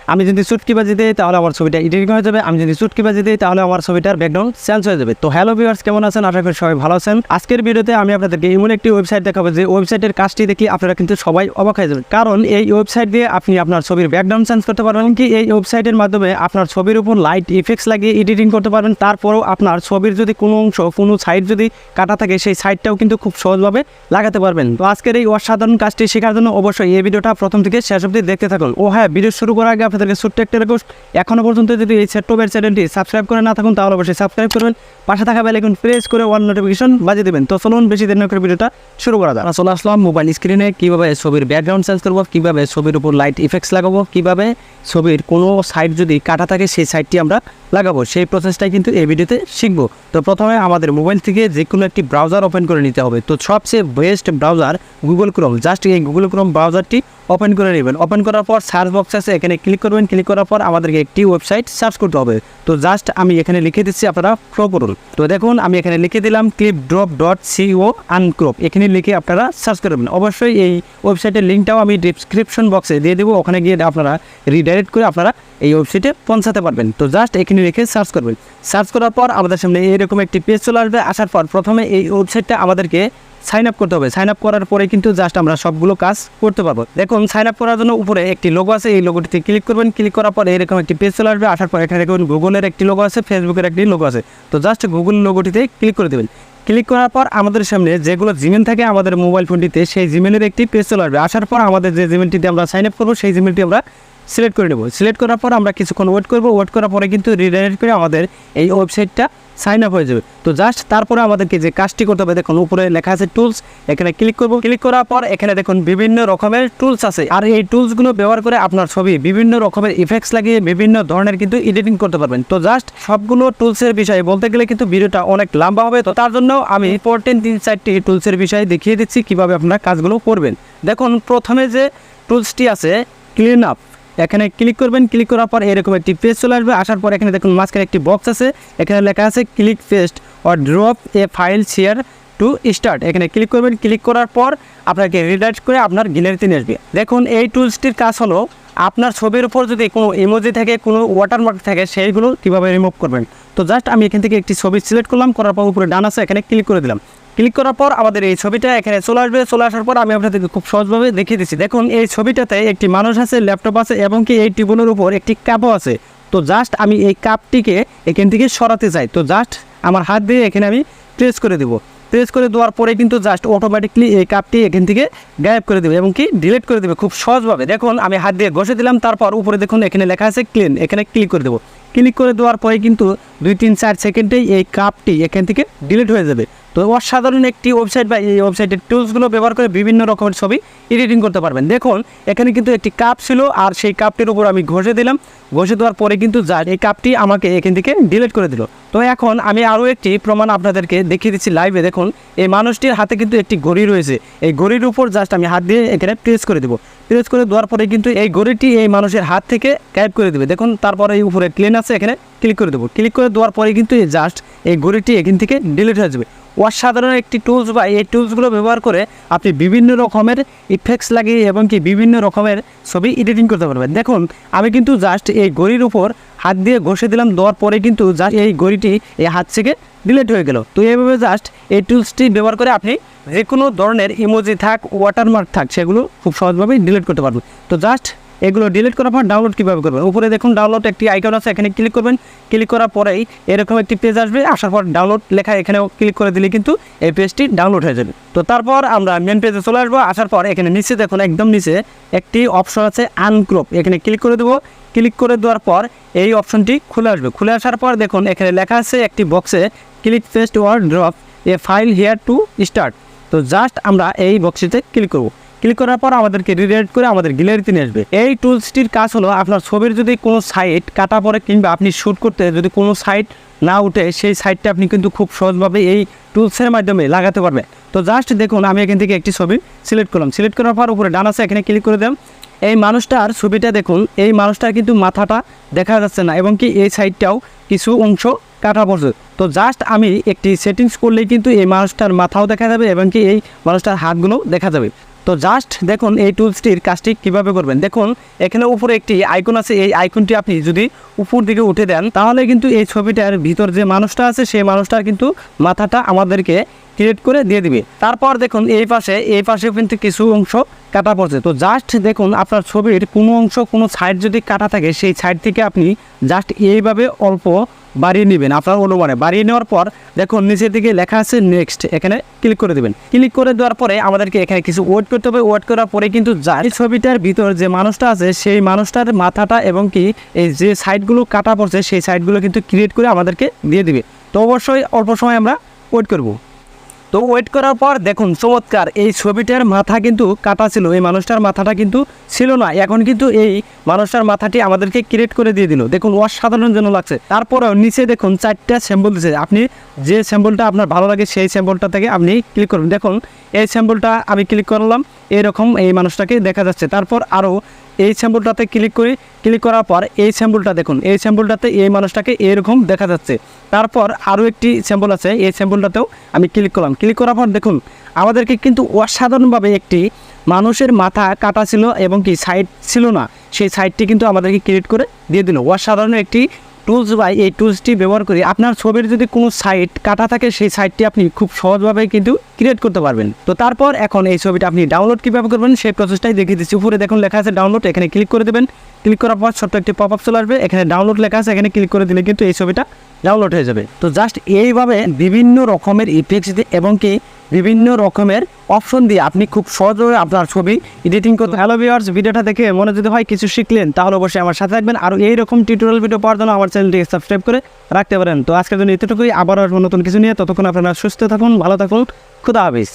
আমি যদি চুটকিবাজি দিই তাহলে আমার ছবিটা এডিটিং হয়ে যাবে, আমি যদি চুটকিবাজি দিই তাহলে আমার ছবিটার ব্যাকগ্রাউন্ড চেঞ্জ হয়ে যাবে। তো হ্যালো ভিউয়ার্স, কেমন আছেন? আশা করি সবাই ভালো আছেন। আজকের ভিডিওতে আমি আপনাদেরকে এমন একটি ওয়েবসাইট দেখাবো যে ওয়েবসাইটের কাজটি দেখি আপনারা কিন্তু সবাই অবাক হয়ে যাবেন, কারণ এই ওয়েবসাইট দিয়ে আপনি আপনার ছবির ব্যাকগ্রাউন্ড চেঞ্জ করতে পারবেন, কি এই ওয়েবসাইটের মাধ্যমে আপনার ছবির উপর লাইট ইফেক্টস লাগিয়ে এডিটিং করতে পারবেন। তারপরেও আপনার ছবির যদি কোনো অংশ কোনো সাইড যদি কাটা থাকে সেই সাইডটাও কিন্তু খুব সহজভাবে লাগাতে পারবেন। তো আজকের এই অসাধারণ কাজটি শেখার জন্য অবশ্যই এই ভিডিওটা প্রথম থেকে শেষ অবধি দেখতে থাকুন। ও হ্যাঁ, ভিডিও শুরু করার আগে আপনাদেরকে ছোট্ট একটা রিকোয়েস্ট, এখনও পর্যন্ত যদি এই চ্যাট্টোবের চ্যানেলটি সাবস্ক্রাইব করে না থাকুন তাহলে অবশ্যই সাবস্ক্রাইব করবেন, পাশে থাকা বেল আইকন প্রেস করে অল নোটিফিকেশন বাজিয়ে দেবেন। তো চলুন বেশি দেরি না করে ভিডিওটা শুরু করা যাক। চলে আসলাম মোবাইল স্ক্রিনে, কীভাবে ছবির ব্যাকগ্রাউন্ড চেঞ্জ করবো, কীভাবে ছবির উপর লাইট ইফেক্টস লাগাবো, কীভাবে ছবির কোনো সাইড যদি কাটা থাকে সেই সাইডটি আমরা লাগাবো, সেই প্রসেসটাই কিন্তু এই ভিডিওতে শিখবো। তো প্রথমে আমাদের মোবাইল থেকে যে কোনো একটি ব্রাউজার ওপেন করে নিতে হবে। তো সবচেয়ে best browser Google Chrome, just এই গুগল ক্রোম ব্রাউজারটি ওপেন করে নেবেন। ওপেন করার পর সার্চ বক্স আছে, এখানে ক্লিক করবেন। ক্লিক করার পর আমাদেরকে একটি ওয়েবসাইট সার্চ করতে হবে। তো জাস্ট আমি এখানে লিখে দিচ্ছি, আপনারা ফলো করুন। তো দেখুন আমি এখানে লিখে দিলাম clipdrop.co uncrop, এখানে লিখে আপনারা সার্চ করবেন। অবশ্যই এই ওয়েবসাইটের লিঙ্কটাও আমি ডিসক্রিপশন বক্সে দিয়ে দেবো, ওখানে গিয়ে আপনারা রিডাইরেক্ট করে আপনারা এই ওয়েবসাইটে পৌঁছাতে পারবেন। তো জাস্ট এখানে লিখে সার্চ করবেন। সার্চ করার পর আমাদের সামনে এরকম একটি পেজ চলে আসবে। আসার পর প্রথমে এই ওয়েবসাইটটা আমাদেরকে সাইন আপ করতে হবে। সাইন আপ করার পরে কিন্তু জাস্ট আমরা সবগুলো কাজ করতে পারবো। দেখুন সাইন আপ করার জন্য উপরে একটি লোগো আছে, এই লোগোটিতে ক্লিক করবেন। ক্লিক করার পর এরকম একটি পেজ চলে আসবে। আসার পর এখানে দেখুন গুগলের একটি লোগো আছে, ফেসবুকের একটি লোগো আছে। তো জাস্ট গুগল লোগোটিতে ক্লিক করে দেবেন। ক্লিক করার পর আমাদের সামনে যেগুলো জিমেল থাকে আমাদের মোবাইল ফোনটিতে, সেই জিমেলের একটি পেজ চলে আসবে। আসার পর আমাদের যে জিমেলটিতে আমরা সাইন আপ করবো সেই জিমেলটি আমরা সিলেক্ট করে নেব। সিলেক্ট করার পর আমরা কিছুক্ষণ ওয়েট করবো। ওয়েট করার পরে কিন্তু রিডাইরেক্ট করে আমাদের এই ওয়েবসাইটটা সাইন আপ হয়ে যাবে। তো জাস্ট তারপরে আমাদেরকে যে কাজটি করতে হবে, দেখুন উপরে লেখা আছে টুলস, এখানে ক্লিক করব। ক্লিক করার পর এখানে দেখুন বিভিন্ন রকমের টুলস আছে, আর এই টুলসগুলো ব্যবহার করে আপনার ছবি বিভিন্ন রকমের ইফেক্টস লাগিয়ে বিভিন্ন ধরনের কিন্তু এডিটিং করতে পারবেন। তো জাস্ট সবগুলো টুলসের বিষয়ে বলতে গেলে কিন্তু ভিডিওটা অনেক লম্বা হবে। তো তার জন্য আমি ইম্পর্টেন্ট 3-4টি টুলসের বিষয়ে দেখিয়ে দিচ্ছি কীভাবে আপনারা কাজগুলো করবেন। দেখুন প্রথমে যে টুলসটি আছে ক্লিন আপ, এখানে ক্লিক করবেন। ক্লিক করার পর এরকম একটি পেজ চলে আসবে। আসার পর এখানে দেখুন মাঝখানে একটি বক্স আছে, এখানে লেখা আছে click paste or drop a file here to start, এখানে ক্লিক করবেন। ক্লিক করার পর আপনাকে রিডাইরেক্ট করে আপনার গ্যালারিতে নিয়ে আসবে। দেখুন এই টুলসটির কাজ হলো আপনার ছবির উপর যদি কোনো ইমোজি থাকে, কোনো ওয়াটারমার্ক থাকে, সেইগুলো কীভাবে রিমুভ করবেন। তো জাস্ট আমি এখান থেকে একটি ছবি সিলেক্ট করলাম, করার পর উপরে ডান আছে, এখানে ক্লিক করে দিলাম। ক্লিক করার পর আমাদের এই ছবিটা এখানে চলে আসবে। চলে আসার পর আমি আপনাদেরকে খুব সহজভাবে দেখিয়ে দিচ্ছি। দেখুন এই ছবিটাতে একটি মানুষ আছে, ল্যাপটপ আছে এবং কি এই টেবিলের উপর একটি কাপও আছে। তো জাস্ট আমি এই কাপটিকে এখান থেকে সরাতে চাই। তো জাস্ট আমার হাত দিয়ে এখানে আমি প্রেস করে দেবো। প্রেস করে দেওয়ার পরে কিন্তু জাস্ট অটোমেটিকলি এই কাপটি এখান থেকে গায়েব করে দেবে এবং কি ডিলিট করে দেবে খুব সহজভাবে। দেখুন আমি হাত দিয়ে ঘষে দিলাম, তারপর উপরে দেখুন এখানে লেখা আছে ক্লিন, এখানে ক্লিক করে দেবো। ক্লিক করে দেওয়ার পরে কিন্তু 2-3-4 সেকেন্ডেই এই কাপটি এখান থেকে ডিলিট হয়ে যাবে। তো অসাধারণ একটি ওয়েবসাইট, বা এই ওয়েবসাইটের টুলসগুলো ব্যবহার করে বিভিন্ন রকমের ছবি এডিটিং করতে পারবেন। দেখুন এখানে কিন্তু একটি কাপ ছিল, আর সেই কাপটির উপর আমি ঘষে দিলাম। ঘষে দেওয়ার পরে কিন্তু জাস্ট এই কাপটি আমাকে এখান থেকে ডিলিট করে দিল। তো এখন আমি আরও একটি প্রমাণ আপনাদেরকে দেখিয়ে দিচ্ছি লাইভে। দেখুন এই মানুষটির হাতে কিন্তু একটি ঘড়ি রয়েছে, এই ঘড়ির উপর জাস্ট আমি হাত দিয়ে এখানে প্রেস করে দেবো। প্রেস করে দেওয়ার পরে কিন্তু এই ঘড়িটি এই মানুষের হাত থেকে গায়েব করে দেবে। দেখুন তারপরে এই উপরে ক্লিন আছে, এখানে ক্লিক করে দেবো। ক্লিক করে দেওয়ার পরে কিন্তু জাস্ট এই ঘড়িটি এখান থেকে ডিলিট হয়ে যাবে। অসাধারণ একটি টুলস, বা এই টুলসগুলো ব্যবহার করে আপনি বিভিন্ন রকমের ইফেক্টস লাগিয়ে এবং কি বিভিন্ন রকমের ছবি এডিটিং করতে পারবেন। দেখুন আমি কিন্তু জাস্ট এই ঘড়ির উপর হাত দিয়ে ঘষে দিলাম, দেওয়ার পরে কিন্তু জাস্ট এই ঘড়িটি এই হাত থেকে ডিলিট হয়ে গেল। তো এইভাবে জাস্ট এই টুলসটি ব্যবহার করে আপনি যে কোনো ধরনের ইমোজি থাক, ওয়াটারমার্ক থাক, সেগুলো খুব সহজভাবে ডিলিট করতে পারবেন। তো জাস্ট এগুলো ডিলিট করার পর ডাউনলোড কীভাবে করবেন, উপরে দেখুন ডাউনলোড একটি আইকন আছে, এখানে ক্লিক করবেন। ক্লিক করার পরেই এরকম একটি পেজ আসবে। আসার পর ডাউনলোড লেখা এখানেও ক্লিক করে দিলে কিন্তু এই পেজটি ডাউনলোড হয়ে যাবে। তো তারপর আমরা মেন পেজে চলে আসবো। আসার পর এখানে নিচে দেখুন একদম নিচে একটি অপশন আছে আনক্রপ, এখানে ক্লিক করে দেবো। ক্লিক করে দেওয়ার পর এই অপশনটি খুলে আসবে। খুলে আসার পর দেখুন এখানে লেখা আছে একটি বক্সে click paste or drop a file here to start. তো জাস্ট আমরা এই বক্সটিতে ক্লিক করব। ক্লিক করার পর আমাদেরকে রিডাইরেক্ট করে আমাদের গ্যালারিতে নিয়ে আসবে। এই টুলসটির কাজ হলো আপনার ছবির যদি কোনো সাইড কাটা পড়ে, কিংবা আপনি শ্যুট করতে যদি কোনো সাইড না উঠে, সেই সাইডটা আপনি কিন্তু খুব সহজভাবে এই টুলসের মাধ্যমে লাগাতে পারবেন। তো জাস্ট দেখুন আমি এখান থেকে একটি ছবি সিলেক্ট করলাম। সিলেক্ট করার পর উপরে ডান আছে, এখানে ক্লিক করে দেন। এই মানুষটার ছবিটা দেখুন, এই মানুষটার কিন্তু মাথাটা দেখা যাচ্ছে না এবং কি এই সাইডটাও কিছু অংশ কাটা পড়ছে। তো জাস্ট আমি একটি সেটিংস করলেই কিন্তু এই মানুষটার মাথাও দেখা যাবে এবং কি এই মানুষটার হাতগুলো দেখা যাবে। তো জাস্ট দেখুন এই টুলসটির কাজটি কীভাবে করবেন। দেখুন এখানে উপরে একটি আইকন আছে, এই আইকনটি আপনি যদি উপর দিকে উঠে দেন তাহলে কিন্তু এই ছবিটার ভিতর যে মানুষটা আছে সেই মানুষটার কিন্তু মাথাটা আমাদেরকে ক্রিয়েট করে দিয়ে দিবে। তারপর দেখুন এই পাশেও কিন্তু কিছু অংশ কাটা পড়ছে। তো জাস্ট দেখুন আপনার ছবির কোনো অংশ কোনো সাইড যদি কাটা থাকে সেই সাইড থেকে আপনি জাস্ট এইভাবে অল্প বাড়িয়ে নেবেন আপনার অনুমানে। বাড়িয়ে নেওয়ার পর দেখুন নিচের দিকে লেখা আছে নেক্সট, এখানে ক্লিক করে দেবেন। ক্লিক করে দেওয়ার পরে আমাদেরকে এখানে কিছু ওয়েট করতে হবে। ওয়েট করার পরে কিন্তু যার ছবিটার ভিতর যে মানুষটা আছে সেই মানুষটার মাথাটা এবং কি এই যে সাইডগুলো কাটা পড়ছে সেই সাইডগুলো কিন্তু ক্রিয়েট করে আমাদেরকে দিয়ে দিবে। তো অবশ্যই অল্প সময় আমরা ওয়েট করব। তো ওয়েট করার পর দেখুন চমৎকার এই ছবিটার মাথা কিন্তু কাটা ছিল, এই মানুষটার মাথাটা কিন্তু ছিল না, এখন কিন্তু এই মানুষটার মাথাটি আমাদেরকে ক্রিয়েট করে দিয়ে দিল। দেখুন অসাধারণ যেন লাগছে। তারপরেও নিচে দেখুন 4টা স্যাম্পল দিচ্ছে, আপনি যে স্যাম্পলটা আপনার ভালো লাগে সেই স্যাম্পলটা থেকে আপনি ক্লিক করুন। দেখুন এই স্যাম্পলটা আমি ক্লিক করলাম, এরকম এই মানুষটাকে দেখা যাচ্ছে। তারপর আরও এই স্যাম্পলটাতে ক্লিক করার পর এই স্যাম্পলটা দেখুন, এই স্যাম্পলটাতে এই মানুষটাকে এরকম দেখা যাচ্ছে। তারপর আরও একটি স্যাম্পল আছে, এই স্যাম্পলটাতেও আমি ক্লিক করলাম। ক্লিক করার পর দেখুন আমাদেরকে কিন্তু অসাধারণভাবে একটি মানুষের মাথা কাটা ছিল এবং কি সাইড ছিল না, সেই সাইডটি কিন্তু আমাদেরকে ক্রিয়েট করে দিয়ে দিল। অসাধারণ একটি টুলস বা এই টুলসটি ব্যবহার করে আপনার ছবির যদি কোনো সাইড কাটা থাকে সেই সাইডটি আপনি খুব সহজভাবে কিন্তু ক্রিয়েট করতে পারবেন। তো তারপর এখন এই ছবিটা আপনি ডাউনলোড কীভাবে করবেন সেই প্রসেসটাই দেখিয়ে দিচ্ছি। উপরে দেখুন লেখা আছে ডাউনলোড, এখানে ক্লিক করে দেবেন। ক্লিক করার পর ছোট্ট একটি পপ আপ চলে আসবে, এখানে ডাউনলোড লেখা আছে, এখানে ক্লিক করে দিলে কিন্তু এই ছবিটা ডাউনলোড হয়ে যাবে। তো জাস্ট এইভাবে বিভিন্ন রকমের ইফেক্টস দিয়ে এবং কি বিভিন্ন রকমের অপশন দিয়ে আপনি খুব সহজভাবে আপনার ছবি এডিটিং করতে। হ্যালো ভিউয়ার্স, ভিডিওটা দেখে মনে যদি হয় কিছু শিখলেন তাহলে অবশ্যই আমার সাথে থাকবেন। আর এইরকম টিউটোরিয়াল ভিডিও পাওয়ার জন্য আমার চ্যানেলটিকে সাবস্ক্রাইব করে রাখতে পারেন। তো আজকের জন্য এতটুকুই, আবার নতুন কিছু নিয়ে, ততক্ষণ আপনারা সুস্থ থাকুন, ভালো থাকুন, খুদা হাফেজ।